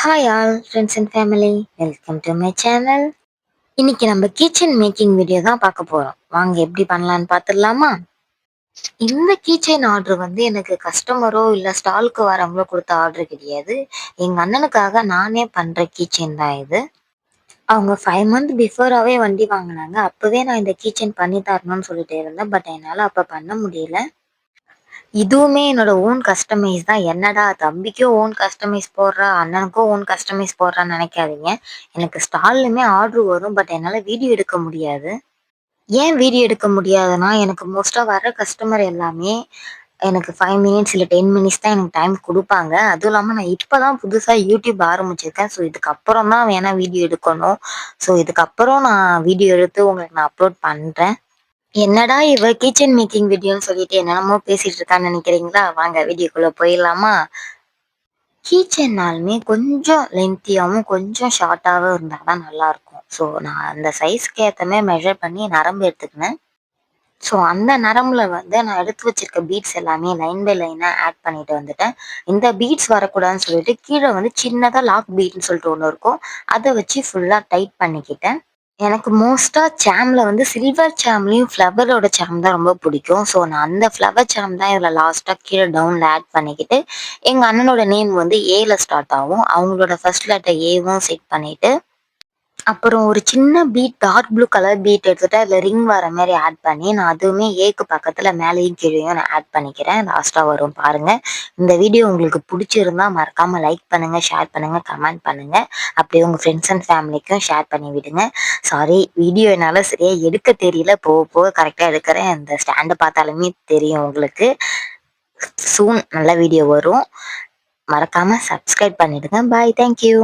Hi all friends and family, welcome to my channel. இன்னைக்கு நம்ம kitchen making video தான் பார்க்க போறோம். வாங்க எப்படி பண்ணலான்னு பார்த்துடலாமா? இந்த கீச்செயின் ஆர்டர் வந்து எனக்கு கஸ்டமரோ இல்லை ஸ்டாலுக்கு வரவங்களோ கொடுத்த ஆர்டர் கிடையாது. எங்கள் அண்ணனுக்காக நானே பண்ணுற கீச்செயின் தான் இது. அவங்க 5 மந்த் பிஃபோராகவே வண்டி வாங்கினாங்க. அப்போவே நான் இந்த கீச்செயின் பண்ணி தரணும்னு சொல்லிட்டு இருந்தேன். பட் என்னால் அப்போ பண்ண முடியல. இதுவுமே என்னோட ஓன் கஸ்டமைஸ் தான். என்னடா தம்பிக்கும் ஓன் கஸ்டமைஸ் போடுறா, அண்ணனுக்கும் ஓன் கஸ்டமைஸ் போடுறான்னு நினைக்காதீங்க. எனக்கு ஸ்டால்லுமே ஆர்டர் வரும். பட் என்னால் வீடியோ எடுக்க முடியாது. ஏன் வீடியோ எடுக்க முடியாதுன்னா, எனக்கு மோஸ்ட்டாக வர கஸ்டமர் எல்லாமே எனக்கு 5 மினிட்ஸ் இல்லை 10 மினிட்ஸ் தான் எனக்கு டைம் குடுப்பாங்க. அதுவும் இல்லாம நான் இப்ப தான் புதுசா யூடியூப் ஆரம்பிச்சிருக்கேன். ஸோ இதுக்கப்புறம் தான் வேணா வீடியோ எடுக்கணும். ஸோ இதுக்கப்புறம் நான் வீடியோ எடுத்து உங்களுக்கு நான் அப்லோட் பண்றேன். என்னடா இவ கிச்சன் மேக்கிங் வீடியோன்னு சொல்லிட்டு என்னென்னமோ பேசிட்டு இருக்கான்னு நினைக்கிறீங்களா? வாங்க வீடியோக்குள்ள போயிடலாமா? கீச்சென்னாலுமே கொஞ்சம் லென்த்தியாவும், கொஞ்சம் ஷார்ட்டாவும் இருந்தா தான் நல்லாயிருக்கும். ஸோ நான் அந்த சைஸ்க்கு ஏத்த மாரி மெஷர் பண்ணி நரம்பு எடுத்துக்கினேன். ஸோ அந்த நரம்புல வந்து நான் எடுத்து வச்சிருக்க பீட்ஸ் எல்லாமே லைன் பை லைனா ஆட் பண்ணிட்டு வந்துட்டேன். இந்த பீட்ஸ் வரக்கூடாதுன்னு சொல்லிட்டு கீழ வந்து சின்னதா லாக் பீட்ன்னு சொல்லிட்டு ஒண்ணு இருக்கும். அத வச்சு ஃபுல்லா டைட் பண்ணிக்கிட்டேன். எனக்கு மோஸ்ட்டா சாம்ல வந்து சில்வர் சாம்லயும், ஃப்ளவரோட சாம் தான் ரொம்ப பிடிக்கும். ஸோ நான் அந்த ஃப்ளவர் சாம் தான் இதில லாஸ்ட்டா கீழ டவுன்ல ஆட் பண்ணிக்கிட்டு, எங்க அண்ணனோட நேம் வந்து ஏல ஸ்டார்ட் ஆகும். அவங்களோட ஃபர்ஸ்ட் லெட்டர் ஏவும் செட் பண்ணிட்டு, அப்புறம் ஒரு சின்ன bead dark blue colour bead எடுத்துட்டு அதில ரிங் வர மாரி ஆட் பண்ணி, நான் அதுவுமே ஏக்கு பக்கத்தில மேலேயும் கீழயும் நான் ஆட் பண்ணிக்கிறேன். லாஸ்ட்டா வரும் பாருங்க. இந்த வீடியோ உங்களுக்கு புடிச்சிருந்தா மறக்காம லைக் பண்ணுங்க, ஷேர் பண்ணுங்க, கமெண்ட் பண்ணுங்க. அப்படியே உங்க ஃப்ரெண்ட்ஸ் அண்ட் ஃபேமிலிக்கும் ஷேர் பண்ணி விடுங்க. சாரி வீடியோ என்னால சரியா எடுக்க தெரியல. போக போக கரெக்ட்டா எடுக்கிறேன். இந்த ஸ்டாண்ட பார்த்தாலுமே தெரியும் உங்களுக்கு. சூன் நல்ல வீடியோ வரும். மறக்காம சப்ஸ்கிரைப் பண்ணிடுங்க. பாய். Thank you.